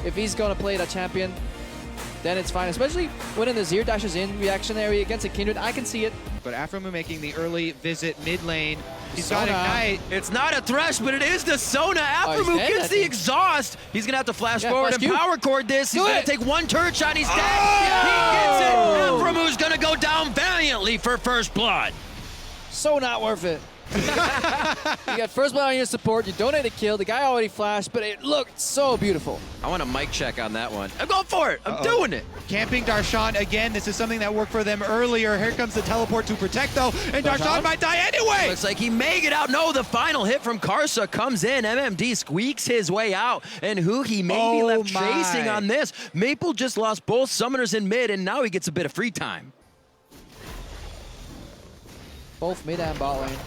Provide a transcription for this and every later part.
if he's gonna play that champion, then it's fine. Especially when an Azir dashes in reactionary against a Kindred, I can see it. But aphromoo making the early visit mid lane. He's Sona. got Ignite. It's not a Thresh, but it is the Sona. he's aphromoo dead, gets I the think. exhaust. He's gonna have to flash Yeah, forward flash and Q. power chord this. He's Do gonna it. take one turret shot. He's dead. Oh! He gets it. Aphromoo's gonna go down valiantly for first blood. So not worth it. You got first blood on your support, you donate a kill, the guy already flashed, but it looked so beautiful. I want a mic check on that one. I'm going for it. I'm doing it. Camping Darshan again. This is something that worked for them earlier. Here comes the teleport to protect though, and Darshan might die anyway. Looks like he may get out. No, the final hit from Karsa comes in. MMD squeaks his way out, and Huhi may be left chasing on this. Maple just lost both summoners in mid, and now he gets a bit of free time. Both mid and bot lane.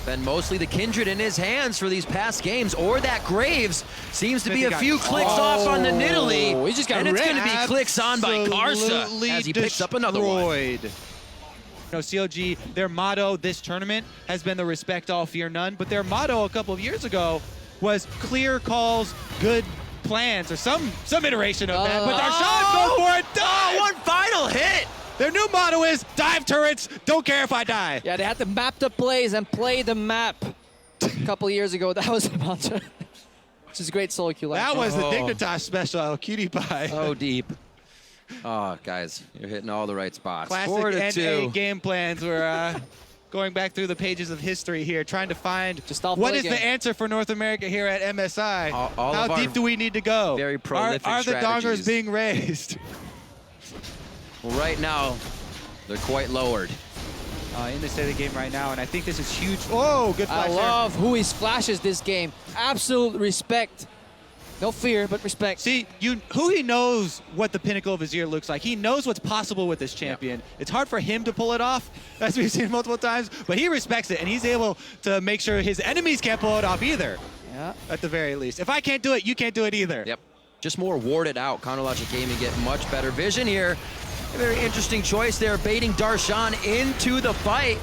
Been mostly the Kindred in his hands for these past games, or that Graves seems to be a few clicks off on the Nidalee, he just got and it's going to be wrecked. clicks on by Karsa Absolutely as he picks up another one. destroyed. You know, CLG, their motto this tournament has been the respect all, fear none, but their motto a couple of years ago was clear calls, good plans, or some iteration of that. But Darshan, go for it, dive! One final hit! Their new motto is dive turrets, don't care if I die. Yeah, they had to map the plays and play the map. A couple of years ago, that was the mantra. Which is a great solo queue. That was the Dignitas special, cutie pie. So deep. Oh, guys, you're hitting all the right spots. Classic 4-2. NA game plans. We're going back through the pages of history here, trying to find what is the answer for North America here at MSI. How deep do we need to go? Very prolific Are the dongers strategies. being raised? Well, right now, they're quite lowered. In the state of the game right now, and I think this is huge. Oh, good flash I love Huhi's flashes this game. Absolute respect. No fear, but respect. See, Huhi knows what the pinnacle of Azir looks like. He knows what's possible with this champion. Yep. It's hard for him to pull it off, as we've seen multiple times, but he respects it, and he's able to make sure his enemies can't pull it off either, at the very least. If I can't do it, you can't do it either. Yep. Just more warded out. Counterlogic Gaming get much better vision here. A very interesting choice there, baiting Darshan into the fight.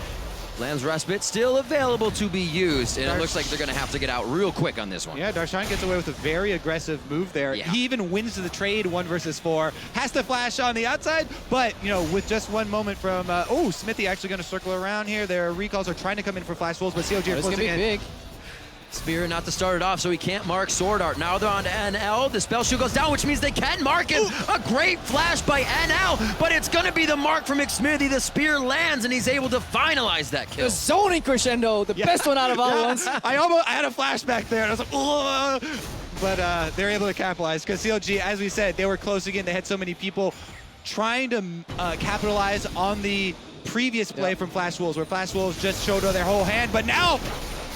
Lamb's Respite still available to be used, and it looks like they're going to have to get out real quick on this one. Yeah, Darshan gets away with a very aggressive move there. Yeah. He even wins the trade 1 versus 4. Has to flash on the outside, but, you know, with just one moment from... Xmithie actually going to circle around here. Their recalls are trying to come in for flash wolves, but CLG are closing in. Big. Spear not to start it off, so he can't mark SwordArt. Now they're on to NL. The spell shield goes down, which means they can mark him. A great flash by NL, but it's going to be the mark from Xmithie. The spear lands, and he's able to finalize that kill. The zoning crescendo, the best one out of all ones. I had a flashback there, and I was like, ugh. But they're able to capitalize, because CLG, as we said, they were closing in. They had so many people trying to capitalize on the previous play from Flash Wolves, where Flash Wolves just showed their whole hand, but now...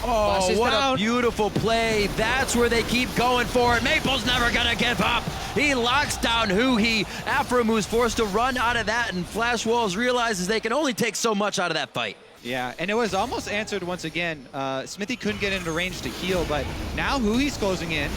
Oh, what down. a beautiful play. That's where they keep going for it. Maple's never gonna give up. He locks down Huhi. Aphromoo's forced to run out of that, and Flash Wolves realizes they can only take so much out of that fight. Yeah, and it was almost answered once again. Xmithie couldn't get into range to heal, but now Huhi's closing in.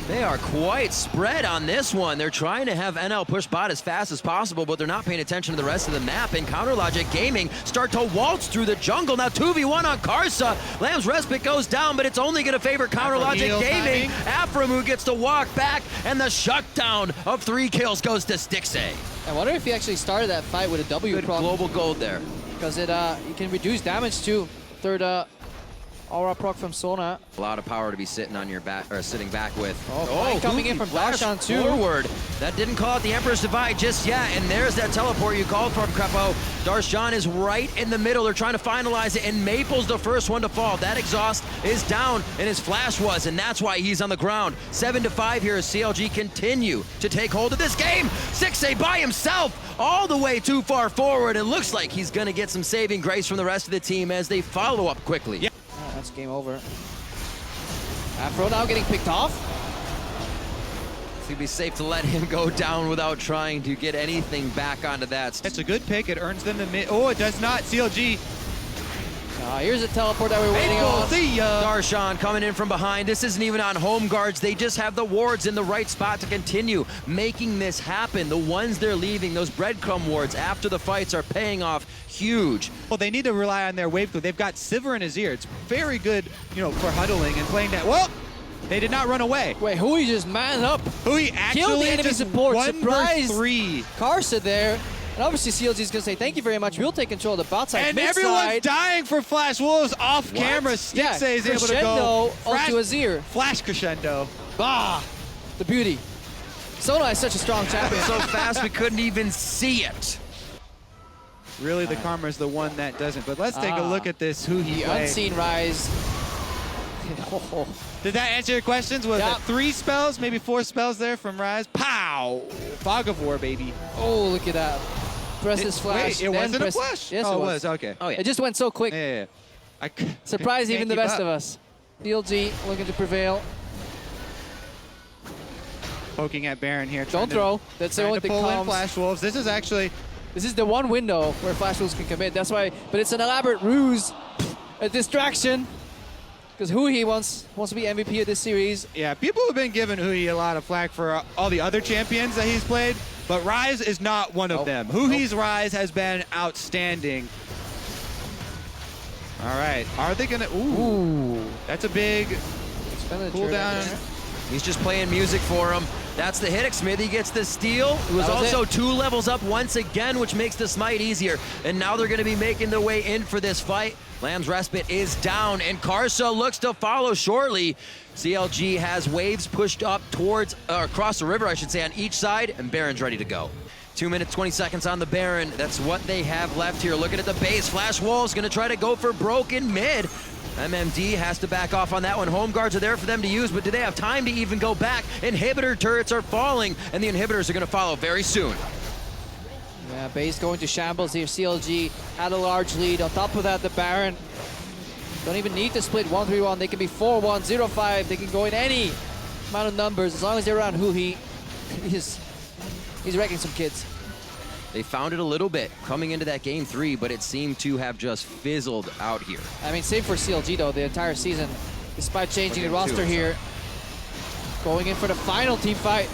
They are quite spread on this one. They're trying to have NL push bot as fast as possible, but they're not paying attention to the rest of the map. And Counterlogic Gaming start to waltz through the jungle. Now 2v1 on Karsa. Lamb's Respite goes down, but it's only going to favor Counterlogic Gaming. Aphromoo gets to walk back, and the shutdown of 3 kills goes to Stixxay. I wonder if he actually started that fight with a W Good proc. global gold there. Because it you can reduce damage too. Third aura proc from Sona. A lot of power to be sitting on your back, or sitting back with. Coming in Huhi from flash Darshan too. Forward. That didn't call out the Emperor's Divide just yet, and there's that teleport you called for, Crepo. Darshan is right in the middle. They're trying to finalize it, and Maple's the first one to fall. That exhaust is down, and his flash was, and that's why he's on the ground. 7-5 here as CLG continue to take hold of this game. Stixxay by himself, all the way too far forward. It looks like he's gonna get some saving grace from the rest of the team as they follow up quickly. Yeah. Oh, that's game over. Aphro now getting picked off. It's gonna be safe to let him go down without trying to get anything back onto that. It's a good pick. It earns them the mid. Oh, it does not. CLG. Here's a teleport that we're waiting on. See ya. Darshan coming in from behind. This isn't even on home guards. They just have the wards in the right spot to continue making this happen. The ones they're leaving, those breadcrumb wards after the fights, are paying off huge. Well, they need to rely on their wave clear. They've got Sivir and Azir. It's very good, you know, for huddling and playing that. Well, They did not run away. Wait, Huhi just man up. Huhi Killed actually the enemy just support. 1 Surprise. versus 3. Karsa there. And obviously CLG is going to say, thank you very much. We'll take control of the bot side. And mid everyone's side. dying for Flash Wolves off camera. Stixxay is able to go. Onto Azir. Flash crescendo. Bah! The beauty. Sona is such a strong champion. So fast we couldn't even see it. Really, the Karma is the one that doesn't. But let's take a look at this Huhi The play. unseen Ryze. Did that answer your questions? Was it 3 spells, maybe 4 spells there from Ryze? Pow! Fog of War, baby. Oh, look at that. Press this flash. Wait, it wasn't a flash? Yes, oh, it was. Okay. Oh, yeah. It just went so quick. Yeah. Surprised even the best of us. CLG looking to prevail. Poking at Baron here. Don't throw. That's the only thing pull in calms. Flash Wolves. This is actually... This is the one window where Flash Wolves can commit. That's why, but it's an elaborate ruse, a distraction, because Huhi wants to be MVP of this series. Yeah, people have been giving Huhi a lot of flack for all the other champions that he's played, but Ryze is not one of them. Huhi's Ryze has been outstanding. All right, are they gonna? Ooh. That's a big cooldown. He's just playing music for him. That's the hit. Xmithie gets the steal. It was also 2 levels up once again, which makes the smite easier. And now they're going to be making their way in for this fight. Lamb's Respite is down, and Karsa looks to follow shortly. CLG has waves pushed up towards, across the river, I should say, on each side, and Baron's ready to go. 2 minutes, 20 seconds on the Baron. That's what they have left here. Looking at the base, Flash Wolves going to try to go for broken mid. MMD has to back off on that one. Home guards are there for them to use, but do they have time to even go back? Inhibitor turrets are falling, and the inhibitors are going to follow very soon. Yeah, base going to shambles here. CLG had a large lead. On top of that, the Baron don't even need to split 1-3-1. They can be 4-1, 0-5. They can go in any amount of numbers as long as they're around Huhi. He's wrecking some kids. They found it a little bit coming into that game 3, but it seemed to have just fizzled out here. I mean, same for CLG though, the entire season, despite changing the roster here. Going in for the final team fight.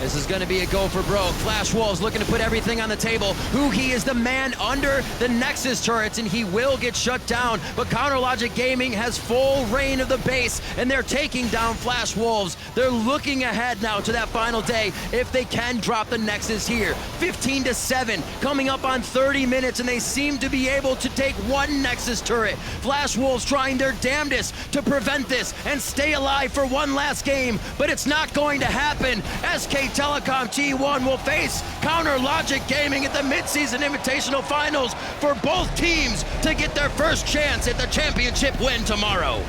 This is going to be a go for broke. Flash Wolves looking to put everything on the table. Huhi is the man under the Nexus turrets, and he will get shut down. But Counter Logic Gaming has full reign of the base, and they're taking down Flash Wolves. They're looking ahead now to that final day if they can drop the Nexus here. 15-7, coming up on 30 minutes, and they seem to be able to take 1 Nexus turret. Flash Wolves trying their damnedest to prevent this and stay alive for 1 last game, but it's not going to happen. SK Telecom T1 will face Counter Logic Gaming at the mid-season Invitational Finals for both teams to get their first chance at the championship win tomorrow.